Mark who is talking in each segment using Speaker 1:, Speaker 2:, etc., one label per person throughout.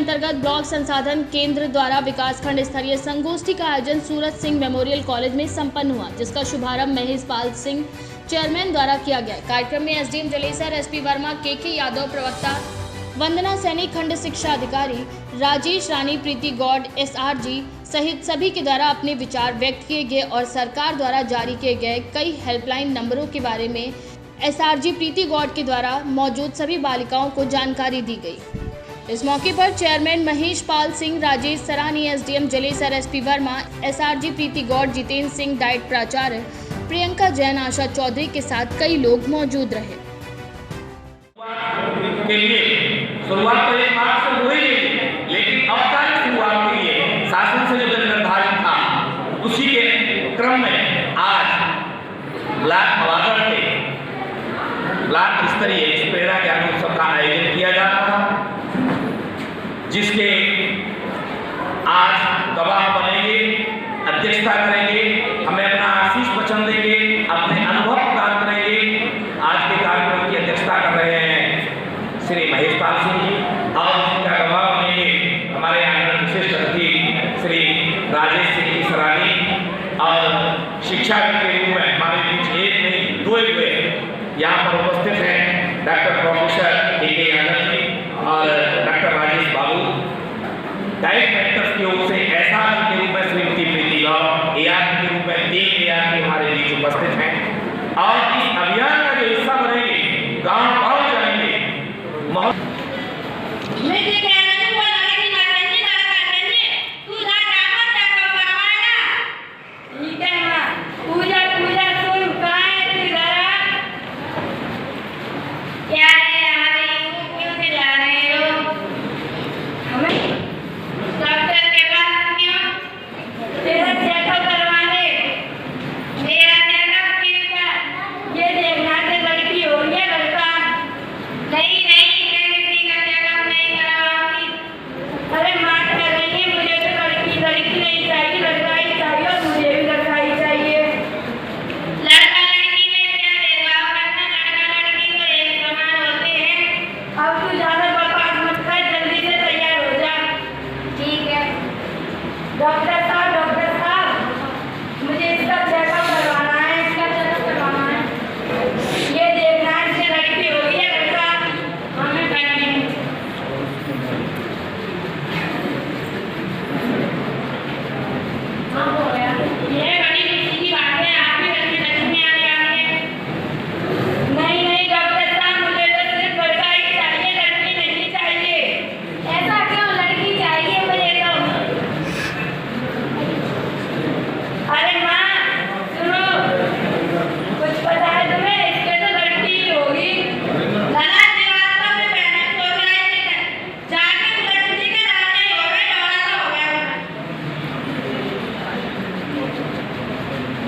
Speaker 1: अंतर्गत ब्लॉक संसाधन केंद्र द्वारा विकासखंड स्तरीय संगोष्ठी का आयोजन सूरत सिंह मेमोरियल कॉलेज में संपन्न हुआ, जिसका शुभारंभ महेश पाल सिंह चेयरमैन द्वारा किया गया। कार्यक्रम में एसडीएम जलेसर, एसपी वर्मा, के यादव, प्रवक्ता वंदना सैनी, खंड शिक्षा अधिकारी राजेश रानी, प्रीति गौड़, एसआरजी सहित सभी के द्वारा अपने विचार व्यक्त किए गए और सरकार द्वारा जारी किए गए कई हेल्पलाइन नंबरों के बारे में एसआरजी प्रीति गौड़ के द्वारा मौजूद सभी बालिकाओं को जानकारी दी गई। इस मौके पर chairman Mahesh Pal Singh, Rajesh Sarani, SDM Jalesar, SP Verma, SRG Preeti Gaur, Jitendra Singh, DIET प्राचार्य प्रियंका जैन, आशा चौधरी के साथ कई लोग मौजूद रहे।
Speaker 2: के लिए शुरुआत तो 1 मार्च से हुई, लेकिन औपचारिक शुरुआत के लिए शासन से जो निर्धारित था उसी के क्रम में आज ब्लॉक नवागढ़ के ब्लॉक स्तरीय प्रेरणा ज्ञान उत्सव का आयोजन किया जा रहा था, जिसके आज गवाह बनेंगे, अध्यक्षता करेंगे, हमें अपना आशीष वचन देंगे, अपने अनुभव प्रदान करेंगे। आज के कार्यक्रम की अध्यक्षता कर रहे हैं श्री महेश पाल सिंह जी और उनका गवाह बनेंगे हमारे यहाँ विशिष्ट अतिथि श्री राजेश सिंह सरानी और शिक्षा के रूप में हमारे बीच एक नहीं 2 हुए यहाँ पर उपस्थित हैं डॉक्टर प्रोफेसर के यादव जी और डॉक्टर राजेश बाबू। डायरेक्टर्स के ओर से एसआर के रूप में श्रीमती प्रीति गौड़, एआर के रूप में 3 एआर के हमारे बीच उपस्थित हैं और इस अभियान का जो हिस्सा बनेंगे, गाँव जाएंगे।
Speaker 3: डॉक्टर साहब, मुझे इसका चेकअप करवाना है, इसका चेकअप करवाना है। ये देखना है इसकी लड़की हो गई है लड़का, हमें करनी है। हाँ हो गया, ये बड़ी खुशी की बात है, आपकी लड़की लक्ष्मी आने वाली है। नहीं डॉक्टर साहब, मुझे तो सिर्फ लड़का ही चाहिए, लड़की नहीं चाहिए। ऐसा क्यों? लड़की चाहिए मुझे तो। अरे माँ सुनो, कुछ पता है तुम्हें? इसके तो लड़की ही होगी। लला दिवाला में पहले सोच रही थी, जाके लड़की के राजी हो गए, लड़ा हो गया।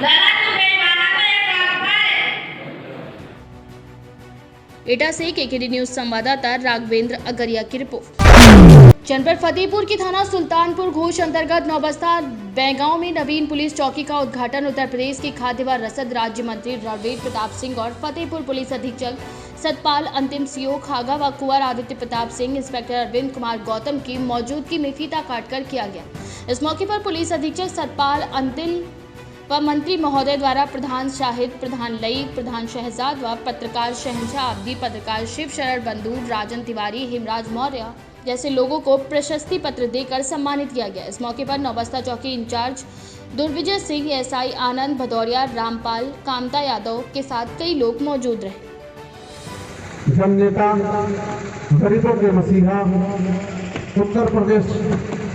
Speaker 3: लला तू बेईमाना तो एक काम कर।
Speaker 1: एटा से केकेडी न्यूज संवाददाता राघवेंद्र अगरिया की रिपोर्ट। जनपद फतेहपुर की थाना सुल्तानपुर घोष अंतर्गत नौबस्ता बैगांव में नवीन पुलिस चौकी का उद्घाटन उत्तर प्रदेश के खाद्य व रसद राज्य मंत्री रणवीर प्रताप सिंह और फतेहपुर पुलिस अधीक्षक सतपाल, अंतिम सीओ खागा व कुंवर आदित्य प्रताप सिंह, इंस्पेक्टर अरविंद कुमार गौतम की मौजूदगी में फीता काटकर किया गया। इस मौके पर पुलिस अधीक्षक सतपाल, अंतिम व मंत्री महोदय द्वारा प्रधान शाहिद, प्रधान लई, प्रधान शहजाद व पत्रकार शहंशाह आब्दी, पत्रकार शिव शरण बंधु, राजन तिवारी, हिमराज मौर्य जैसे लोगों को प्रशस्ति पत्र देकर सम्मानित किया गया। इस मौके पर नौबस्ता चौकी इंचार्ज दुर्विजय सिंह, एसआई आनंद भदौरिया, रामपाल, कामता यादव के साथ कई लोग मौजूद रहे।
Speaker 4: जननेता, गरीबों के मसीहा, उत्तर प्रदेश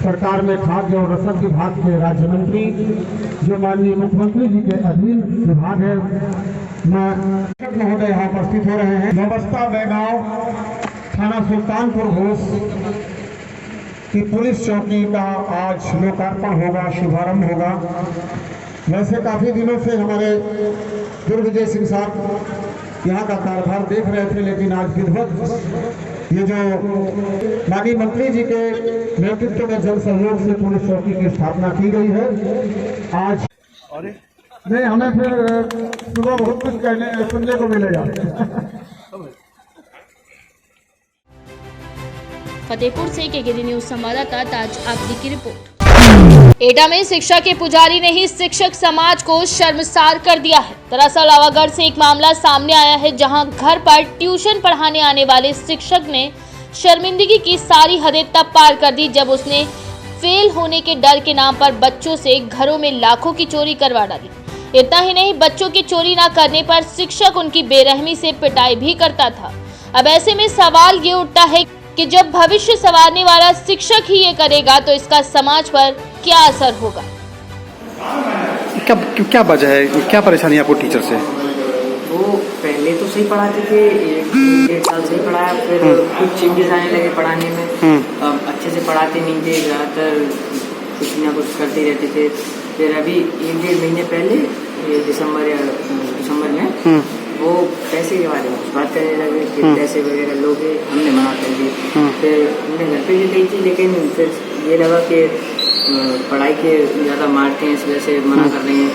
Speaker 4: सरकार में खाद्य और रसद विभाग के राज्य मंत्री, जो माननीय मुख्यमंत्री जी के अधीन विभाग है, मैं महोदय यहाँ उपस्थित हो रहे हैं। नौबस्ता बैगांव थाना सुल्तानपुर घोष की पुलिस चौकी का आज लोकार्पण होगा, शुभारंभ होगा। वैसे काफ़ी दिनों से हमारे दुर्विजय सिंह साहब यहाँ का कार्यभार देख रहे थे, लेकिन आज विधिवत ये जो माननीय मंत्री जी के नेतृत्व में जन सहयोग से पुलिस चौकी की स्थापना की गई है। आज नहीं, हमें फिर सुबह बहुत कुछ सुनने को मिलेगा।
Speaker 1: फतेहपुर से केकेडी न्यूज संवाददाता ताज आबदी की रिपोर्ट। एटा में शिक्षा के पुजारी ने ही शिक्षक समाज को शर्मसार कर दिया है। दरअसल आवागढ़ से एक मामला सामने आया है, जहां घर पर ट्यूशन पढ़ाने आने वाले शिक्षक ने शर्मिंदगी की सारी हदें तब पार कर दी जब उसने फेल होने के डर के नाम पर बच्चों से घरों में लाखों की चोरी करवा डाली। इतना ही नहीं, बच्चों की चोरी न करने पर शिक्षक उनकी बेरहमी से पिटाई भी करता था। अब ऐसे में सवाल ये उठता है कि जब भविष्य संवारने वाला शिक्षक ही ये करेगा तो इसका समाज पर क्या असर होगा।
Speaker 5: क्या वजह है, क्या परेशानी है आपको टीचर से?
Speaker 6: वो पहले तो सही पढ़ाते थे, 1-1.5 साल सही पढ़ाया, फिर कुछ चेंजेस आने लगे पढ़ाने में। अब अच्छे से पढ़ाते नहीं थे, ज़्यादातर कुछ ना कुछ करते रहते थे। फिर अभी 1-1.5 महीने पहले दिसंबर में वो पैसे के बारे में बात करने लगे कि पैसे वगैरह लोगे, हमने मना कर दिए। फिर हमने घर पे भी गई थी, लेकिन फिर ये लगा कि पढ़ाई के ज़्यादा मारते हैं, इस वजह से मना कर रहे हैं।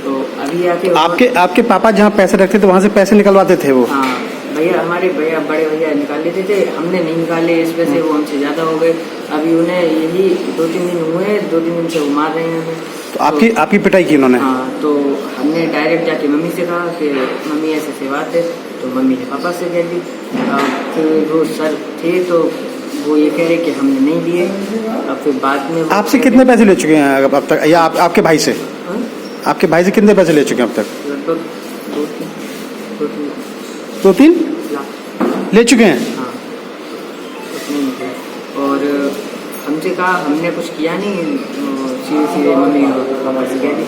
Speaker 6: तो अभी आके
Speaker 5: आपके पापा जहाँ पैसे रखते थे वहाँ से पैसे निकलवाते थे वो?
Speaker 6: हाँ भैया, हमारे भैया बड़े भैया निकाल लेते थे, हमने नहीं निकाले, इस वजह से वो हमसे ज़्यादा हो गए। अभी उन्हें यही 2-3 दिन हुए, 2-3 दिन से वो मार रहे हैं हमें।
Speaker 5: तो आपकी पिटाई की उन्होंने?
Speaker 6: हाँ, तो हमने डायरेक्ट जाके मम्मी से कहा कि मम्मी ऐसे बात है, तो मम्मी ने पापा से कह दी। फिर वो सर थे तो वो ये कह रहे कि हमने नहीं दिए। अब फिर बाद में
Speaker 5: आपसे कितने पैसे ले चुके हैं अब तक, या आपके भाई से? आपके भाई से कितने पैसे ले चुके हैं अब तक?
Speaker 6: लगभग
Speaker 5: 2-3
Speaker 6: लाख
Speaker 5: ले चुके हैं।
Speaker 6: हाँ, उतने निकले। और हमसे कहा, हमने कुछ किया नहीं, सीधे मम्मी और पापा से कह दी।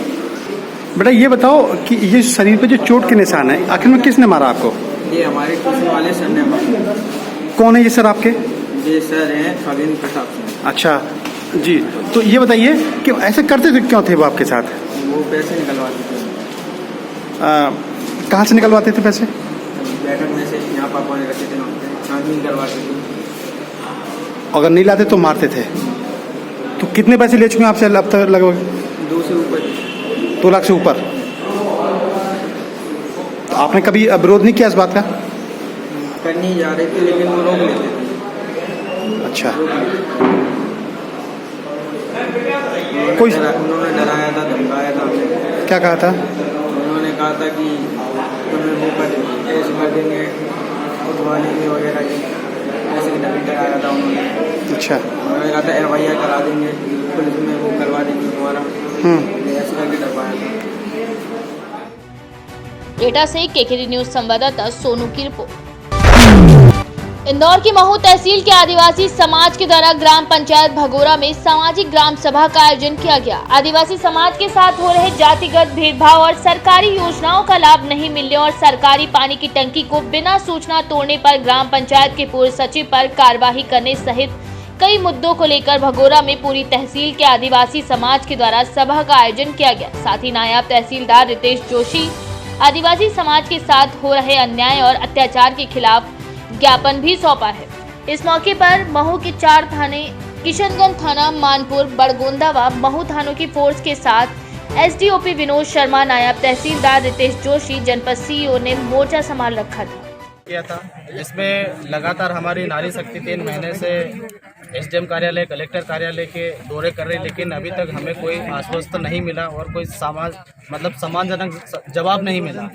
Speaker 5: बेटा ये बताओ कि ये शरीर पे जो चोट के निशान है, आखिर में किसने मारा आपको?
Speaker 7: ये हमारे ट्यूशन वाले सर ने मारा।
Speaker 5: कौन है ये सर आपके?
Speaker 7: ये सर हैं खगेन प्रताप सिंह।
Speaker 5: अच्छा जी, तो ये बताइए कि ऐसे करते थे, क्यों थे वो आपके साथ?
Speaker 7: वो पैसे निकलवाते थे।
Speaker 5: कहाँ से निकलवाते थे पैसे?
Speaker 7: बैठक में से, यहाँ पापा ने रखे थे, छानबीन करवाते थे।
Speaker 5: अगर नहीं लाते तो मारते थे। तो कितने पैसे ले चुके हैं आपसे अब तक? लगभग
Speaker 7: 2 से ऊपर।
Speaker 5: 2 लाख से ऊपर। तो आपने कभी विरोध नहीं किया इस बात का?
Speaker 7: करने जा रहे थे, लेकिन वो रोक लेते थे।
Speaker 5: अच्छा,
Speaker 7: कोई उन्होंने डराया था, धमकाया था हमें।
Speaker 5: क्या कहा था?
Speaker 7: उन्होंने कहा था कि तुम्हें वो कर देंगे, उठवा लेंगे वगैरह, ऐसे की डर डराया था उन्होंने।
Speaker 5: अच्छा,
Speaker 7: उन्होंने कहा था FIR करा देंगे, पुलिस में वो करवा देंगे तुम्हारा, ऐसे करके डरवाया था।
Speaker 1: एटा से केकेडी न्यूज संवाददाता सोनू की रिपोर्ट। इंदौर की महू तहसील के आदिवासी समाज के द्वारा ग्राम पंचायत भगोरा में सामाजिक ग्राम सभा का आयोजन किया गया। आदिवासी समाज के साथ हो रहे जातिगत भेदभाव और सरकारी योजनाओं का लाभ नहीं मिलने और सरकारी पानी की टंकी को बिना सूचना तोड़ने पर ग्राम पंचायत के पूर्व सचिव पर कार्यवाही करने सहित कई मुद्दों को लेकर भगोरा में पूरी तहसील के आदिवासी समाज के द्वारा सभा का आयोजन किया गया। साथ ही नायब तहसीलदार रितेश जोशी आदिवासी समाज के साथ हो रहे अन्याय और अत्याचार के खिलाफ ज्ञापन भी सौंपा है। इस मौके पर महू के 4 थाने, किशनगंज थाना, मानपुर, बड़गोंदा व महू थानों की फोर्स के साथ SDOP विनोद शर्मा, नायब तहसीलदार रितेश जोशी, जनपद CEO ने मोर्चा संभाल रखा था।
Speaker 8: इसमें लगातार हमारी नारी शक्ति 3 महीने से SDM कार्यालय, कलेक्टर कार्यालय के दौरे कर रही, लेकिन अभी तक हमें कोई आश्वस्त नहीं मिला और कोई सम्मानजनक जवाब नहीं मिला।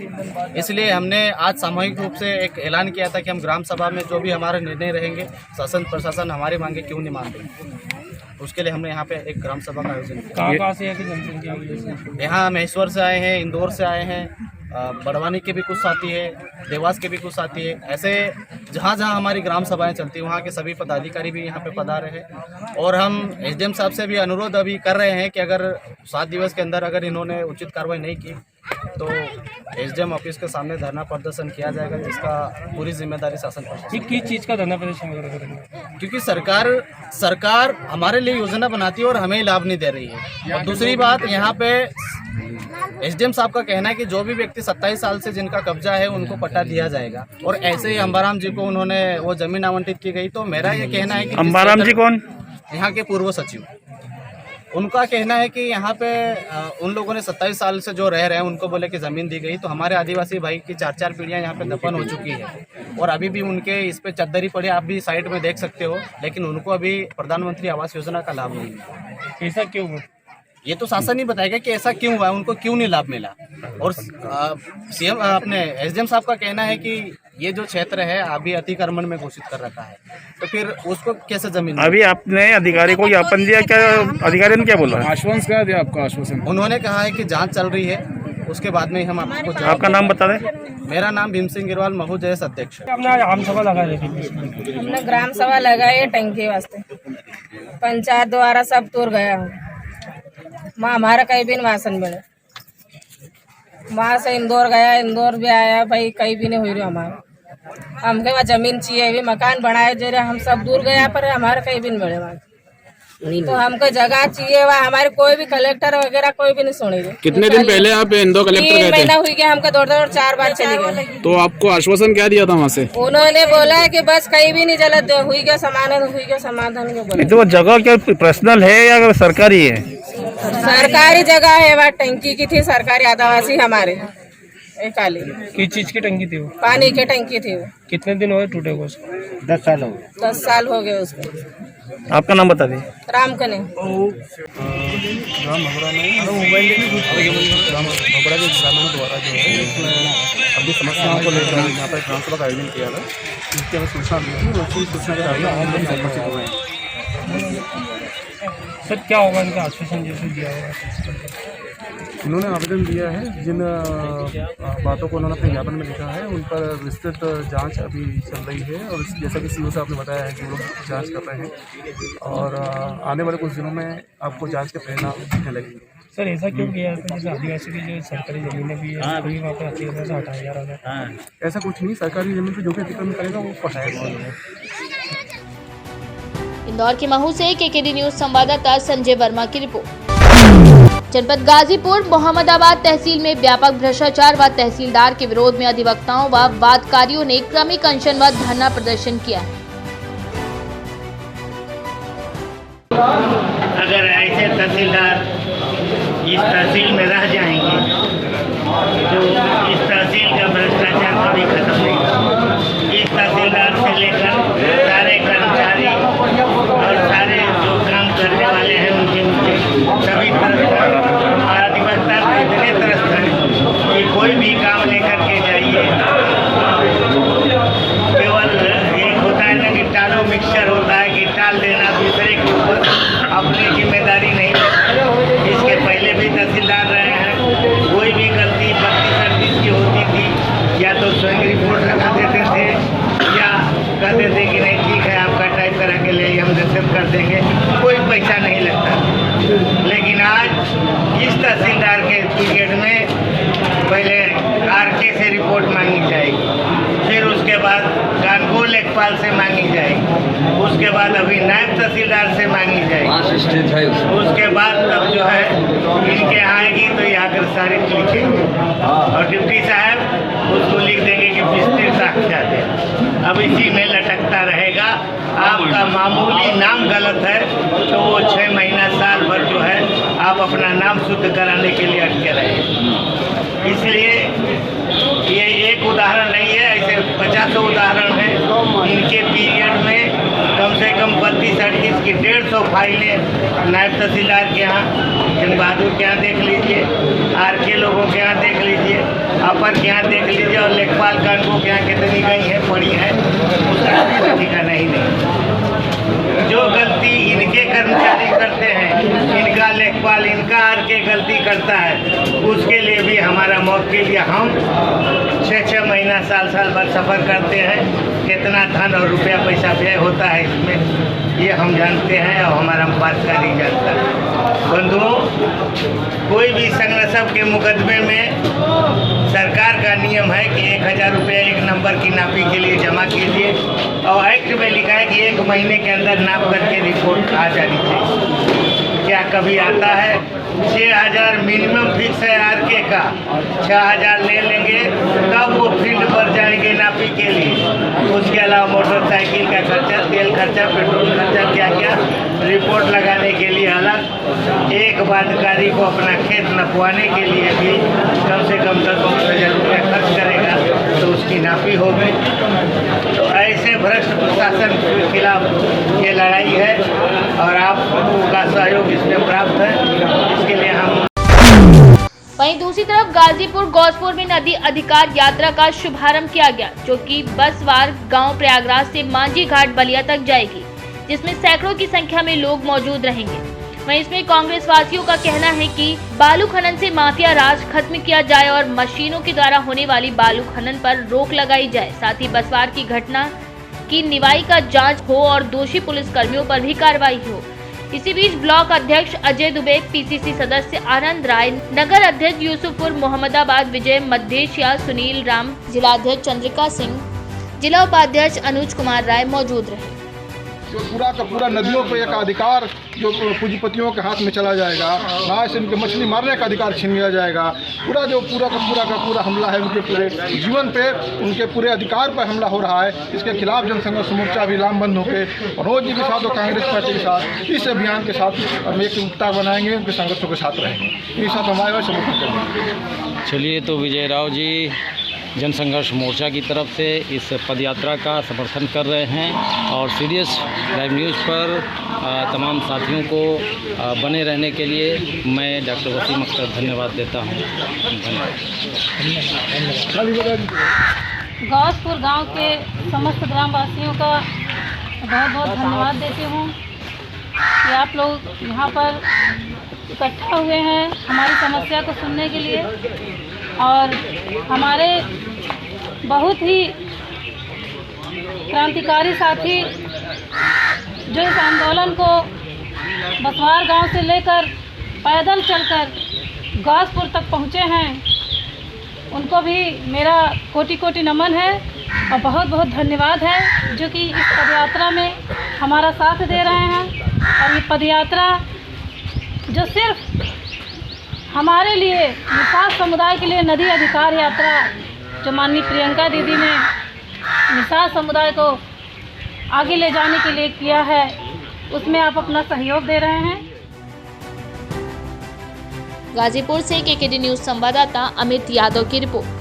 Speaker 8: इसलिए हमने आज सामूहिक रूप से एक ऐलान किया था कि हम ग्राम सभा में जो भी हमारे निर्णय रहेंगे, शासन प्रशासन हमारी मांगे क्यों नहीं मान रही, उसके लिए हमने यहाँ पे एक ग्राम सभा का आयोजन किया।
Speaker 7: कहाँ से है कि जनसंख्या?
Speaker 8: यहाँ महेश्वर से आए हैं, इंदौर से आए हैं, बड़वानी के भी कुछ साथी है, देवास के भी कुछ साथी है। ऐसे जहाँ जहाँ हमारी ग्राम सभाएं चलती हैं वहाँ के सभी पदाधिकारी भी यहाँ पे पधारे हैं और हम SDM साहब से भी अनुरोध अभी कर रहे हैं कि अगर 7 दिवस के अंदर अगर इन्होंने उचित कार्रवाई नहीं की तो SDM ऑफिस के सामने धरना प्रदर्शन किया जाएगा, जिसका पूरी जिम्मेदारी शासन पर।
Speaker 7: किस चीज़ का धरना प्रदर्शन करेंगे?
Speaker 8: क्योंकि सरकार हमारे लिए योजना बनाती है और हमें लाभ नहीं दे रही है। और दूसरी बात, यहाँ पे SDM साहब का कहना है कि जो भी व्यक्ति 27 साल से जिनका कब्जा है उनको पट्टा दिया जाएगा और ऐसे ही अंबाराम जी को उन्होंने वो जमीन आवंटित की गई। तो मेरा ये कहना है कि
Speaker 5: अंबाराम जी कौन?
Speaker 8: यहाँ के पूर्व सचिव। उनका कहना है कि यहाँ पे उन लोगों ने 27 साल से जो रह रहे हैं उनको बोले कि ज़मीन दी गई, तो हमारे आदिवासी भाई की 4-4 पीढ़ियाँ यहाँ पे दफन हो चुकी है और अभी भी उनके इस पे चद्दरी पड़ी, आप भी साइड में देख सकते हो, लेकिन उनको अभी प्रधानमंत्री आवास योजना का लाभ नहीं मिला।
Speaker 9: ऐसा क्यों?
Speaker 8: ये तो शासन ही बताएगा कि ऐसा क्यों हुआ, उनको क्यों नहीं लाभ मिला। और सीएम अपने एसडीएम साहब का कहना है कि ये जो क्षेत्र है अभी अतिक्रमण में घोषित कर रखा है, तो फिर उसको कैसे जमीन?
Speaker 9: अभी आपने अधिकारी को ज्ञापन दिया, क्या अधिकारी ने क्या बोला?
Speaker 10: आश्वासन क्या दिया आपका? आश्वासन
Speaker 8: उन्होंने कहा है कि जांच चल रही है, उसके बाद में हम आपको।
Speaker 9: आपका नाम बता दें।
Speaker 8: मेरा नाम भीम सिंह गिरवाल, महू जयस अध्यक्ष।
Speaker 3: हमने ग्राम सभा लगाई टंकी वास्ते, पंचायत द्वारा सब तोड़ गया हूँ। माँ हमारा कहीं भी वासन मिले, वहाँ से इंदौर गया, इंदौर भी आया, भाई कहीं भी नहीं हुई रही हमारा। हमके वहाँ जमीन चाहिए, अभी मकान बनाए जे रहे, हम सब दूर गया पर हमारा कहीं भी नहीं मिले वहाँ। तो हमको जगह चाहिए, वहाँ हमारे कोई भी कलेक्टर वगैरह कोई भी नहीं सुनेगी।
Speaker 10: कितने दिन पहले आप इंदौर कलेक्टर गए थे?
Speaker 3: 3 महीना हुई गया, हमको दौड़ 4 बार चले गए।
Speaker 10: तो आपको आश्वासन क्या दिया था वहाँ से?
Speaker 3: उन्होंने बोला है कि बस कहीं भी नहीं जलत, हुई क्या समाधान को बोला।
Speaker 9: तो वो जगह क्या पर्सनल है या सरकारी है?
Speaker 3: सरकारी जगह है, वहाँ टंकी की थी, सरकारी आदिवासी हमारे काली।
Speaker 9: किस चीज की टंकी थी वो?
Speaker 3: पानी की टंकी थी वो।
Speaker 9: कितने दिन हुए टूटे को?
Speaker 8: 10 साल हो गए।
Speaker 3: 10 साल हो गए उसको।
Speaker 9: आपका नाम बता दें।
Speaker 3: राम कने।
Speaker 10: ग्राम भगोड़ा में भगोड़ा के ग्रामीणों द्वारा जो है अभी समस्याओं को लेकर यहाँ पर ग्राम सभा का आयोजन किया था, जिसकी हमें सूचना दी थी, उसी सूचना के आधार पर हम उपस्थित हुए हैं।
Speaker 9: सर क्या होगा इनका आश्वासन जैसे दिया होगा?
Speaker 10: इन्होंने आवेदन दिया है, जिन बातों को उन्होंने अपने ज्ञापन में लिखा है उन पर विस्तृत जांच अभी चल रही है, और जैसा कि सीओ साहब ने बताया है कि वो लोग जांच कर रहे हैं और आने वाले कुछ दिनों में आपको जांच के परिणाम दिखने लगेंगे।
Speaker 9: सर ऐसा क्यों किया? जैसे आदिवासी की जो सरकारी जमीनें भी है वहाँ पर अतिक्रमण से हटाया जा रहा है।
Speaker 10: ऐसा कुछ नहीं, सरकारी जमीन पर जो भी अतिक्रमण करेगा वो पढ़ाएगा।
Speaker 1: इंदौर के महू से केकेडी न्यूज संवाददाता संजय वर्मा की रिपोर्ट। जनपद गाजीपुर मोहम्मदाबाद तहसील में व्यापक भ्रष्टाचार व तहसीलदार के विरोध में अधिवक्ताओं व वादकारियों ने क्रमिक अनशन व धरना प्रदर्शन किया।
Speaker 11: अगर ऐसे तहसीलदार इस तहसील में रह जाएंगे तो इस तहसील का भ्रष्टाचार कभी खत्म नहीं होगा। इस तहसीलदार से लेकर सारे कर्मचारी और सारे जो काम करने वाले हैं उनके सभी अधिवक्ता इतने त्रस्त हैं कि कोई भी काम लेकर के जाइए, केवल एक होता है ना कि टालो मिक्सचर होता है कि टाल देना, दूसरे के ऊपर अपनी जिम्मेदारी नहीं लेना। इसके पहले भी तहसीलदार रहे हैं, कोई भी गलती 32-38 की होती थी या तो स्वयं रिपोर्ट लगा देते थे या कहते थे कि नहीं ठीक है आपका टाइप करा के ले हम रिसिप्ट कर देंगे, कोई पैसा नहीं लगता। लेकिन आज इस तहसीलदार के पीरियड में पहले आरके से रिपोर्ट मांगी जाएगी, फिर उसके बाद कानपुर लेखपाल से मांगी जाएगी, उसके बाद अभी नायब तहसीलदार से मांगी जाएगी, उसके बाद तब जो है इनके आएगी तो यहाँ कर सारे लिखेंगे और डिप्टी साहब उसको लिख देंगे कि विस्तृत साक्षात है। अब इसी में लटकता रहेगा। आपका मामूली नाम गलत है तो वो 6 महीना साल भर जो है आप अपना नाम शुद्ध कराने के लिए अटके रहे। इसलिए ये एक उदाहरण नहीं है, ऐसे 50 उदाहरण हैं। इनके पीरियड में कम से कम 32-38 की 150 फाइलें नायब तहसीलदार के यहाँ, जंग बहादुर के यहाँ देख लीजिए, आरके लोगों के यहाँ देख लीजिए, अपर के यहाँ देख लीजिए और लेखपाल कानपुर के यहाँ कितनी गई हैं पड़ी हैं, उसका कोई ठिकाना ही नहीं। जो गलती इनके कर्मचारी करते हैं, इनका लेखपाल, इनका आरके गलती करता है, उसके लिए भी हमारा मौत के लिए हम 6-6 महीना साल भर सफ़र करते हैं। कितना धन और रुपया पैसा व्यय होता है इसमें, ये हम जानते हैं और हमारा वादकारी जानता है। बंधुओं, कोई भी संरक्षक के मुकदमे में सरकार का नियम है कि 1000 रुपये एक नंबर की नापी के लिए जमा कीजिए और एक्ट में लिखा है कि 1 महीने के अंदर नाप करके रिपोर्ट आ जानी चाहिए। क्या कभी आता है? 6000 मिनिमम फिक्स है आरके का, 6000 ले लेंगे तब वो फील्ड पर जाएंगे नापी के लिए। उसके अलावा मोटरसाइकिल का खर्चा, तेल खर्चा, पेट्रोल खर्चा, क्या क्या रिपोर्ट लगाने के लिए अलग, अधिकारी को अपना खेत नपवाने के लिए भी कम से कम 10,000 रुपये खर्च करेगा तो उसकी नापी होगी। तो ऐसे भ्रष्ट प्रशासन के खिलाफ ये लड़ाई है और आपका सहयोग इसमें प्राप्त है, इसके लिए हम।
Speaker 1: वहीं दूसरी तरफ गाजीपुर गौसपुर में नदी अधिकार यात्रा का शुभारंभ किया गया, जो कि बसवार गांव प्रयागराज से मांझी घाट बलिया तक जाएगी, जिसमें सैकड़ों की संख्या में लोग मौजूद रहेंगे। वहीं इसमें कांग्रेस वासियों का कहना है कि बालू खनन से माफिया राज खत्म किया जाए और मशीनों के द्वारा होने वाली बालू खनन पर रोक लगाई जाए। साथ ही बसवार की घटना की निवाई का जांच हो और दोषी पुलिस कर्मियों पर भी कार्रवाई हो। इसी बीच ब्लॉक अध्यक्ष अजय दुबे, पीसीसी सदस्य आनंद राय, नगर अध्यक्ष यूसुफपुर मोहम्मदाबाद विजय मध्देशिया, सुनील राम, जिलाध्यक्ष चंद्रिका सिंह, जिला उपाध्यक्ष अनुज कुमार राय मौजूद रहे।
Speaker 12: जो पूरा का पूरा नदियों पर एक अधिकार जो पूंजीपतियों के हाथ में चला जाएगा, ना से उनके मछली मारने का अधिकार छीन लिया जाएगा। पूरा का पूरा हमला है उनके पूरे जीवन पे, उनके पूरे अधिकार पर हमला हो रहा है। इसके खिलाफ जनसंघर्ष मोर्चा भी लामबंद होकर मनोज जी के साथ और कांग्रेस पार्टी के साथ इस अभियान के साथ हम एक एकता बनाएंगे, उनके संघर्षों के साथ रहेंगे, इनके साथ हमारे और समर्थन करेंगे।
Speaker 13: चलिए, तो विजय राव जी जनसंघर्ष मोर्चा की तरफ से इस पदयात्रा का समर्थन कर रहे हैं और सीरियस लाइव न्यूज़ पर तमाम साथियों को बने रहने के लिए मैं डॉक्टर वसीम अख्तर धन्यवाद देता हूं।
Speaker 3: गौसपुर गांव के समस्त ग्रामवासियों का बहुत बहुत धन्यवाद देती हूं कि आप लोग यहां पर इकट्ठा हुए हैं हमारी समस्या को सुनने के लिए और हमारे बहुत ही क्रांतिकारी साथी जो इस आंदोलन को बसवार गांव से लेकर पैदल चलकर गौसपुर तक पहुंचे हैं, उनको भी मेरा कोटि कोटि नमन है और बहुत बहुत धन्यवाद है जो कि इस पदयात्रा में हमारा साथ दे रहे हैं। और ये पदयात्रा जो सिर्फ हमारे लिए निषाद समुदाय के लिए नदी अधिकार यात्रा जो माननीय प्रियंका दीदी ने निषाद समुदाय को आगे ले जाने के लिए किया है, उसमें आप अपना सहयोग दे रहे हैं।
Speaker 1: गाजीपुर से केकेडी न्यूज संवाददाता अमित यादव की रिपोर्ट।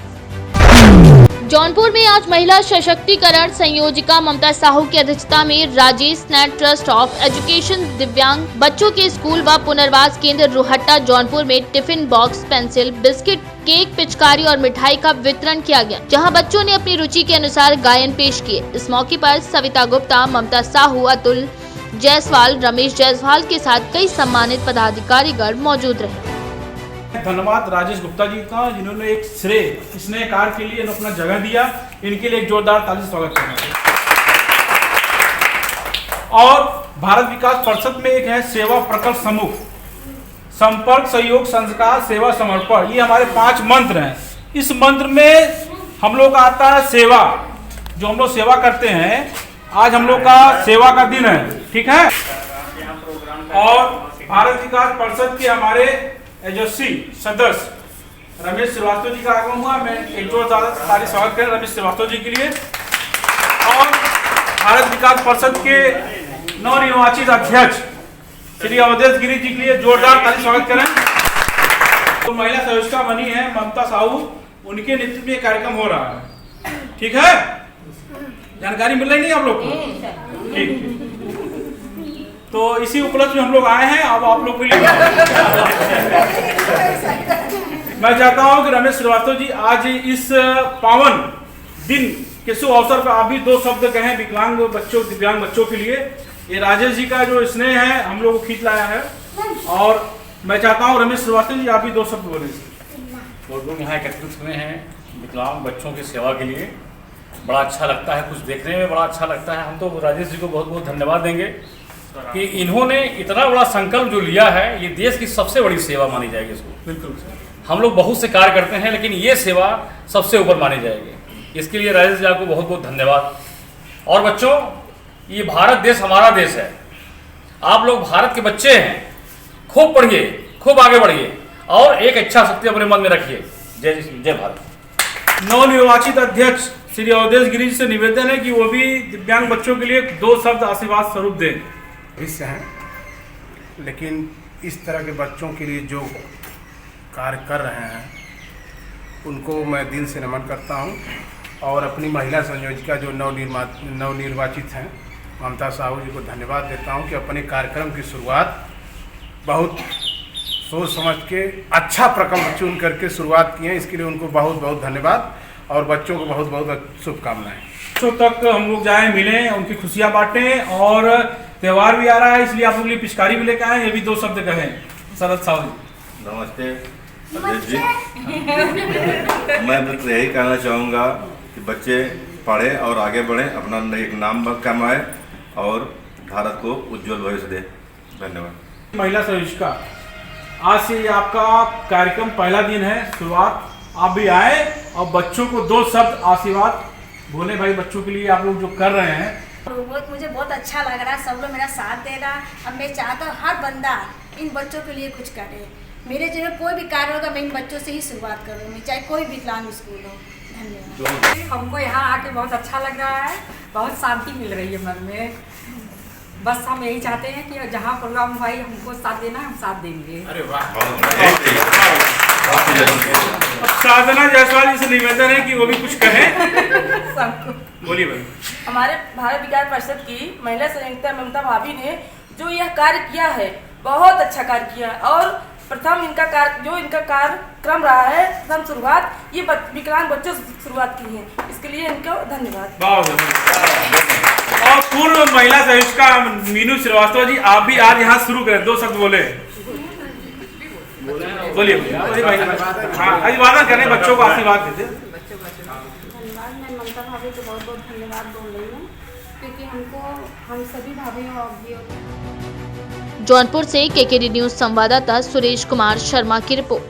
Speaker 1: जौनपुर में आज महिला सशक्तिकरण संयोजिका ममता साहू की अध्यक्षता में Rajesh net trust of education दिव्यांग बच्चों के स्कूल व पुनर्वास केंद्र रोहट्टा जौनपुर में tiffin box, pencil, biscuit, cake, पिचकारी और मिठाई का वितरण किया गया, जहां बच्चों ने अपनी रुचि के अनुसार गायन पेश किए। इस मौके पर सविता गुप्ता, ममता साहू, अतुल जायसवाल, रमेश जायसवाल के साथ कई सम्मानित पदाधिकारीगण मौजूद रहे।
Speaker 14: धन्यवाद राजेश गुप्ता जी का, जिन्होंने एक श्रेय स्नेह कार्य के लिए अपना जगह दिया। इनके लिए एक जोरदार ताली से स्वागत करना है। और भारत विकास परिषद में एक है सेवा प्रकल्प समूह, संपर्क, सहयोग, संस्कार, सेवा, समर्पण, ये हमारे 5 मंत्र हैं। इस मंत्र में हम लोग का आता है सेवा, जो हम लोग सेवा करते हैं। आज हम लोग का सेवा का दिन है, ठीक है। और भारत विकास परिषद के हमारे एजेंसी सदस्य रमेश श्रीवास्तव जी का आगमन हुआ। मैं एक जोरदार ताली स्वागत करें रमेश श्रीवास्तव जी के लिए। और भारत विकास परिषद के नवनिर्वाचित अध्यक्ष श्री अवधेश गिरी जी के लिए जोरदार ताली स्वागत करें। तो महिला संयोजिका बनी है ममता साहू, उनके नेतृत्व में कार्यक्रम हो रहा है, ठीक है। जानकारी मिल रही नहीं आप लोग को? ठीक। तो इसी उपलक्ष्य में हम लोग आए हैं। अब आप लोग के लिए मैं चाहता हूं कि रमेश श्रीवास्तव जी आज इस पावन दिन के शुभ अवसर पर आप भी 2 शब्द कहें विकलांग बच्चों, दिव्यांग बच्चों के लिए। ये राजेश जी का जो स्नेह है हम लोग को खींच लाया है और मैं चाहता हूं रमेश श्रीवास्तव जी आप भी 2 शब्द बोलें।
Speaker 15: बहुत लोग यहाँ एकत्रित हुए हैं विकलांग बच्चों की सेवा के लिए। बड़ा अच्छा लगता है, कुछ देखने में बड़ा अच्छा लगता है। हम तो राजेश जी को बहुत बहुत धन्यवाद देंगे कि इन्होंने इतना बड़ा संकल्प जो लिया है, ये देश की सबसे बड़ी सेवा मानी जाएगी इसको।
Speaker 14: बिल्कुल,
Speaker 15: हम लोग बहुत से कार्य करते हैं लेकिन ये सेवा सबसे ऊपर मानी जाएगी। इसके लिए राजेश जी आपको बहुत बहुत धन्यवाद। और बच्चों, ये भारत देश हमारा देश है, आप लोग भारत के बच्चे हैं। खूब पढ़िए, खूब आगे बढ़िए और एक इच्छा शक्ति अपने मन में रखिए। जय भारत।
Speaker 14: नवनिर्वाचित अध्यक्ष श्री अवधेश गिरी से निवेदन है कि वो भी दिव्यांग बच्चों के लिए 2 शब्द आशीर्वाद स्वरूप दें।
Speaker 16: भविष्य है, लेकिन इस तरह के बच्चों के लिए जो कार्य कर रहे हैं उनको मैं दिल से नमन करता हूं और अपनी महिला संयोजिका जो नवनिर्वाचित हैं ममता साहू जी को धन्यवाद देता हूं कि अपने कार्यक्रम की शुरुआत बहुत सोच समझ के अच्छा प्रकल्प चुन करके शुरुआत की है। इसके लिए उनको बहुत बहुत धन्यवाद और बच्चों को बहुत बहुत शुभकामनाएं।
Speaker 14: बच्चों तक हम लोग जाएं, मिलें, उनकी खुशियां बांटें और त्यौहार भी आ रहा है इसलिए आप लोग के लिए पिचकारी भी लेकर आए। ये भी 2 शब्द कहें शरद साहू जी।
Speaker 17: नमस्ते अध्यक्ष जी। मैं बस यही कहना चाहूँगा कि बच्चे पढ़ें और आगे बढ़ें, अपना एक नाम कमाएं और भारत को उज्जवल भविष्य दें। धन्यवाद।
Speaker 14: महिला संयोजिका, आज से आपका कार्यक्रम पहला दिन है, शुरुआत। आप भी आए और बच्चों को 2 शब्द आशीर्वाद बोले भाई बच्चों के लिए आप लोग जो कर रहे हैं।
Speaker 18: मुझे बहुत अच्छा लग रहा है, सब लोग मेरा साथ दे रहा। अब मैं चाहता हूँ हर बंदा इन बच्चों के लिए कुछ करे। मेरे जो कोई भी कार्य होगा मैं इन बच्चों से ही शुरुआत करूँगी, चाहे कोई विकलांग स्कूल हो। धन्यवाद।
Speaker 19: हमको यहाँ आके बहुत अच्छा लग रहा है, बहुत शांति मिल रही है मन में। बस हम यही चाहते हैं कि जहाँ प्रोग्राम भाई हमको साथ देना, हम साथ देंगे।
Speaker 14: अरे वाह। साधना जायसवाल जी से निवेदन है कि वो भी कुछ कहें। बोलिए भाई।
Speaker 20: हमारे भारत विकास परिषद की महिला संयोजिका ममता भाभी ने जो यह कार्य किया है बहुत अच्छा कार्य किया और प्रथम इनका कार्यक्रम रहा है, प्रथम शुरुआत ये विकलांग बच्चों से शुरुआत की है, इसके लिए इनको धन्यवाद। और
Speaker 14: पूर्व महिला संयोजिका मीनू श्रीवास्तव जी, आप भी आज यहाँ शुरू करें, 2 शब्द बोले। बोलिए भाई। हाँ, अभिवादन करें, बच्चों को आशीर्वाद देते।
Speaker 21: धन्यवाद। मैं ममता भाभी को बहुत बहुत धन्यवाद बोल रही हूँ क्योंकि हम सभी भाभी और
Speaker 1: जौनपुर से केकेडी न्यूज संवाददाता सुरेश कुमार शर्मा की रिपोर्ट।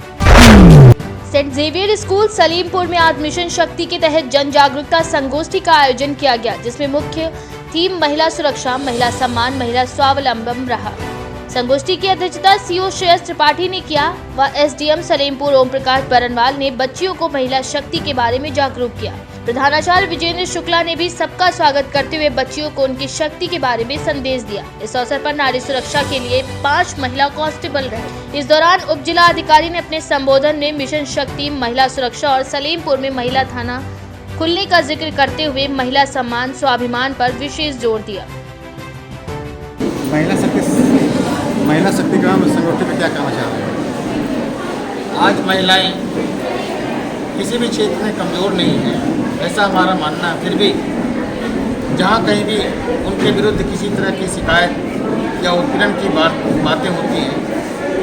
Speaker 1: सेंट जेवियर स्कूल सलीमपुर में आज मिशन शक्ति के तहत जन जागरूकता संगोष्ठी का आयोजन किया गया, जिसमें मुख्य थीम महिला सुरक्षा, महिला सम्मान, महिला स्वावलंबन रहा। संगोष्ठी की अध्यक्षता सीओ श्रेयस त्रिपाठी ने किया व एसडीएम सलेमपुर ओम प्रकाश बरनवाल ने बच्चियों को महिला शक्ति के बारे में जागरूक किया। प्रधानाचार्य विजेंद्र शुक्ला ने भी सबका स्वागत करते हुए बच्चियों को उनकी शक्ति के बारे में संदेश दिया। इस अवसर पर नारी सुरक्षा के लिए 5 महिला कांस्टेबल रहे। इस दौरान उप जिला अधिकारी ने अपने संबोधन में मिशन शक्ति, महिला सुरक्षा और सलेमपुर में महिला थाना खुलने का जिक्र करते हुए महिला सम्मान, स्वाभिमान पर विशेष जोर दिया।
Speaker 22: महिला शक्तिग्राम संगठन में क्या कहना चाह रहे हैं? आज महिलाएं किसी भी क्षेत्र में कमज़ोर नहीं है, ऐसा हमारा मानना है। फिर भी जहाँ कहीं भी उनके विरुद्ध किसी तरह की शिकायत या उत्पीड़न की बातें होती हैं,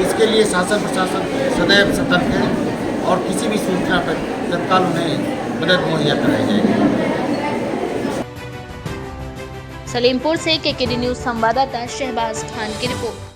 Speaker 22: इसके लिए शासन प्रशासन सदैव सतर्क है और किसी भी सूचना पर तत्काल उन्हें मदद मुहैया कराई जाएगी।
Speaker 1: सलीमपुर से केकेडी न्यूज संवाददाता शहबाज खान की रिपोर्ट।